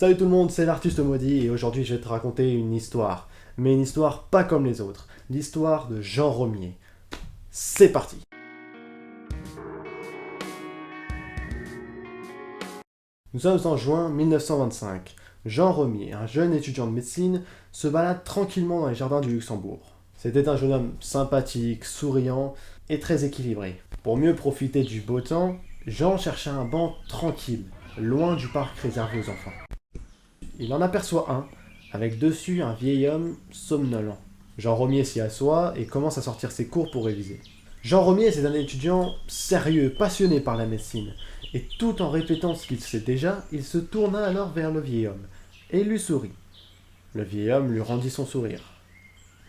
Salut tout le monde, c'est l'artiste maudit et aujourd'hui je vais te raconter une histoire. Mais une histoire pas comme les autres. L'histoire de Jean Romier. C'est parti. Nous sommes en juin 1925. Jean Romier, un jeune étudiant de médecine, se balade tranquillement dans les jardins du Luxembourg. C'était un jeune homme sympathique, souriant et très équilibré. Pour mieux profiter du beau temps, Jean cherchait un banc tranquille, loin du parc réservé aux enfants. Il en aperçoit un, avec dessus un vieil homme somnolent. Jean Romier s'y assoit et commence à sortir ses cours pour réviser. Jean Romier est un étudiant sérieux, passionné par la médecine, et tout en répétant ce qu'il sait déjà, il se tourna alors vers le vieil homme, et lui sourit. Le vieil homme lui rendit son sourire.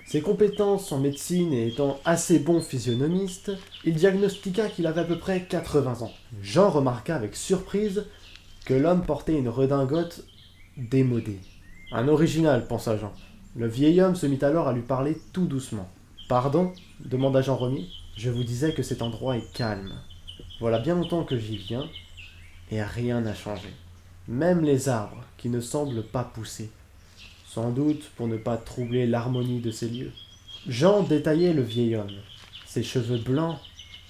Ses compétences en médecine et étant assez bon physionomiste, il diagnostiqua qu'il avait à peu près 80 ans. Jean remarqua avec surprise que l'homme portait une redingote démodée. Un original, pensa Jean. Le vieil homme se mit alors à lui parler tout doucement. « Pardon ?» demanda Jean Romier. « Je vous disais que cet endroit est calme. Voilà bien longtemps que j'y viens, et rien n'a changé. Même les arbres, qui ne semblent pas pousser. Sans doute pour ne pas troubler l'harmonie de ces lieux. » Jean détaillait le vieil homme. Ses cheveux blancs,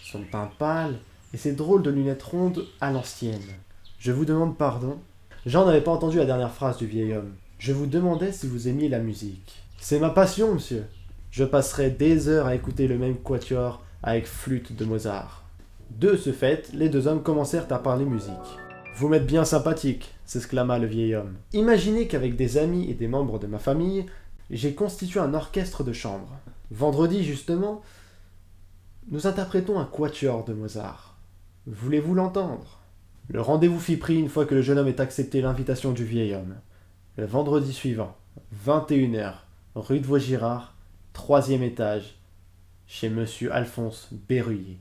son teint pâle, et ses drôles de lunettes rondes à l'ancienne. « Je vous demande pardon. » Jean n'avait pas entendu la dernière phrase du vieil homme. « Je vous demandais si vous aimiez la musique. »« C'est ma passion, monsieur. Je passerai des heures à écouter le même quatuor avec flûte de Mozart. » De ce fait, les deux hommes commencèrent à parler musique. « Vous m'êtes bien sympathique, » s'exclama le vieil homme. « Imaginez qu'avec des amis et des membres de ma famille, j'ai constitué un orchestre de chambre. Vendredi, justement, nous interprétons un quatuor de Mozart. Voulez-vous l'entendre ?» Le rendez-vous fut pris une fois que le jeune homme eut accepté l'invitation du vieil homme. Le vendredi suivant, 21h, rue de Vaugirard, 3e étage, chez monsieur Alphonse Berruyer.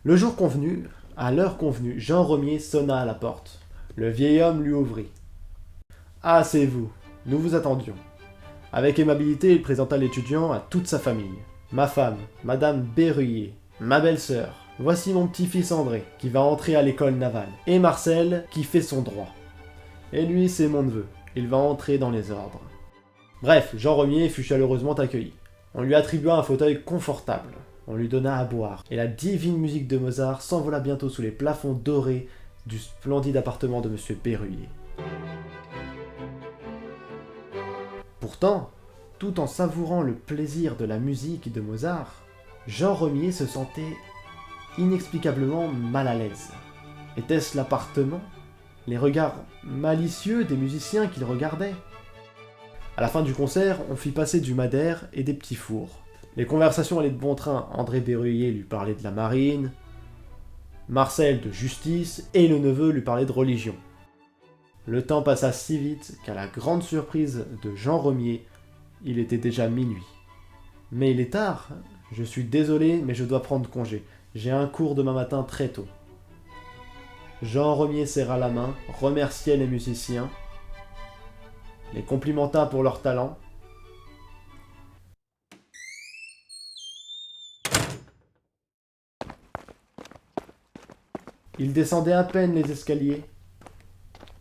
Le jour convenu, à l'heure convenue, Jean Romier sonna à la porte. Le vieil homme lui ouvrit. « Ah, c'est vous, nous vous attendions. » Avec aimabilité, il présenta l'étudiant à toute sa famille. « Ma femme, madame Berruyer, ma belle-sœur, voici mon petit-fils André, qui va entrer à l'école navale, et Marcel, qui fait son droit. Et lui, c'est mon neveu, il va entrer dans les ordres. » Bref, Jean Romier fut chaleureusement accueilli. On lui attribua un fauteuil confortable, on lui donna à boire, et la divine musique de Mozart s'envola bientôt sous les plafonds dorés du splendide appartement de monsieur Berruyer. Pourtant, tout en savourant le plaisir de la musique de Mozart, Jean Romier se sentait inexplicablement mal à l'aise. Était-ce l'appartement? Les regards malicieux des musiciens qu'il regardait? À la fin du concert, on fit passer du madère et des petits fours. Les conversations allaient de bon train. André Berruyer lui parlait de la marine, Marcel de justice, et le neveu lui parlait de religion. Le temps passa si vite qu'à la grande surprise de Jean Romier, il était déjà minuit. « Mais il est tard, je suis désolé, mais je dois prendre congé. J'ai un cours demain matin très tôt. » Jean Romier serra la main, remerciait les musiciens, les complimenta pour leur talent. Il descendait à peine les escaliers,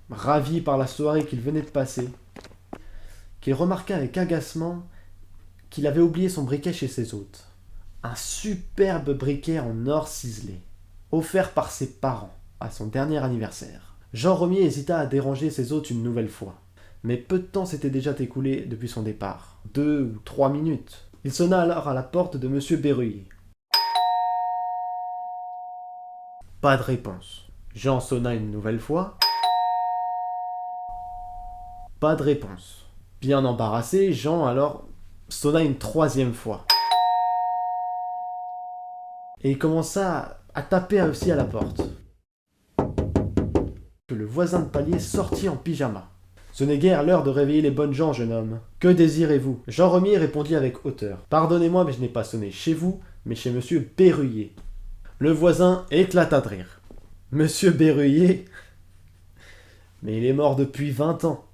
ravi par la soirée qu'il venait de passer, qu'il remarqua avec agacement qu'il avait oublié son briquet chez ses hôtes. Un superbe briquet en or ciselé, offert par ses parents à son dernier anniversaire. Jean Romier hésita à déranger ses hôtes une nouvelle fois, mais peu de temps s'était déjà écoulé depuis son départ, 2 ou 3 minutes. Il sonna alors à la porte de monsieur Berruyer. Pas de réponse. Jean sonna une nouvelle fois. Pas de réponse. Bien embarrassé, Jean alors sonna une 3e fois. Et il commença à taper aussi à la porte. Que le voisin de palier sortit en pyjama. « Ce n'est guère l'heure de réveiller les bonnes gens, jeune homme. Que désirez-vous » Jean Romier répondit avec hauteur. « Pardonnez-moi, mais je n'ai pas sonné chez vous, mais chez monsieur Berruyer. » Le voisin éclata de rire. « Monsieur Berruyer ? Mais il est mort depuis 20 ans.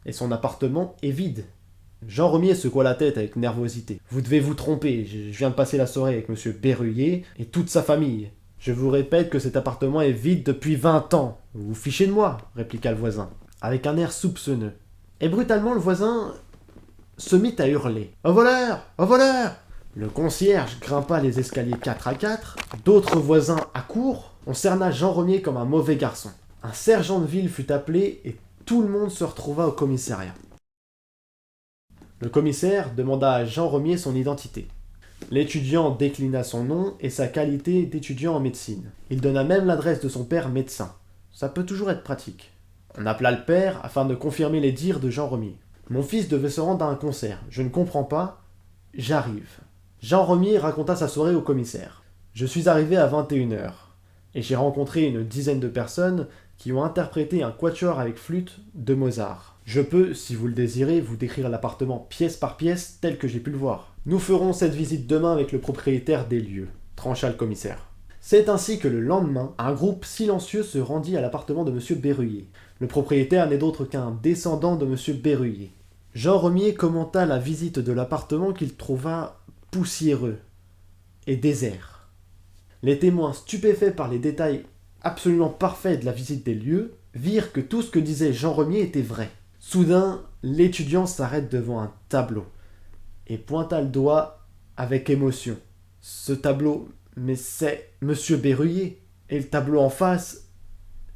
Et son appartement est vide. » Jean Romier secoua la tête avec nervosité. « Vous devez vous tromper, je viens de passer la soirée avec monsieur Berruyer et toute sa famille. Je vous répète que cet appartement est vide depuis 20 ans. Vous vous fichez de moi, répliqua le voisin. avec un air soupçonneux. Et brutalement, le voisin se mit à hurler. « Un voleur! Un voleur !» Le concierge grimpa les escaliers 4 à 4, d'autres voisins accourent, on cerna Jean Remier comme un mauvais garçon. Un sergent de ville fut appelé et tout le monde se retrouva au commissariat. Le commissaire demanda à Jean Remier son identité. L'étudiant déclina son nom et sa qualité d'étudiant en médecine. Il donna même l'adresse de son père médecin. Ça peut toujours être pratique. On appela le père afin de confirmer les dires de Jean Remier. Mon fils devait se rendre à un concert. Je ne comprends pas. J'arrive. Jean Remier raconta sa soirée au commissaire. Je suis arrivé à 21h et j'ai rencontré une dizaine de personnes qui ont interprété un quatuor avec flûte de Mozart. Je peux, si vous le désirez, vous décrire l'appartement pièce par pièce tel que j'ai pu le voir. Nous ferons cette visite demain avec le propriétaire des lieux, trancha le commissaire. C'est ainsi que le lendemain, un groupe silencieux se rendit à l'appartement de M. Berruyer. Le propriétaire n'est d'autre qu'un descendant de M. Berruyer. Jean Remier commenta la visite de l'appartement qu'il trouva poussiéreux et désert. Les témoins, stupéfaits par les détails absolument parfaits de la visite des lieux, virent que tout ce que disait Jean Remier était vrai. Soudain, l'étudiant s'arrête devant un tableau et pointa le doigt avec émotion. Ce tableau, mais c'est Monsieur Berruyer. Et le tableau en face,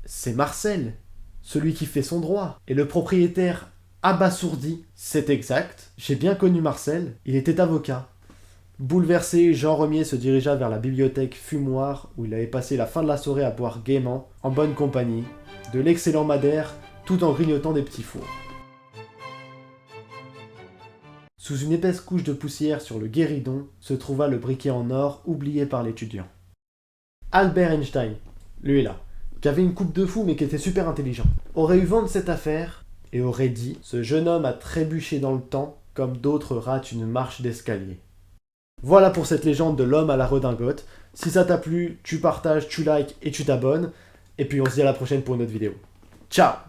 c'est Marcel, celui qui fait son droit. Et le propriétaire, abasourdi, c'est exact, j'ai bien connu Marcel, il était avocat. Bouleversé, Jean Remier se dirigea vers la bibliothèque fumoir où il avait passé la fin de la soirée à boire gaiement, en bonne compagnie, de l'excellent madère, tout en grignotant des petits fours. Sous une épaisse couche de poussière sur le guéridon se trouva le briquet en or oublié par l'étudiant. Albert Einstein, lui là, qui avait une coupe de fou mais qui était super intelligent, aurait eu vent de cette affaire et aurait dit « Ce jeune homme a trébuché dans le temps comme d'autres ratent une marche d'escalier ». Voilà pour cette légende de l'homme à la redingote. Si ça t'a plu, tu partages, tu likes et tu t'abonnes. Et puis on se dit à la prochaine pour une autre vidéo. Ciao!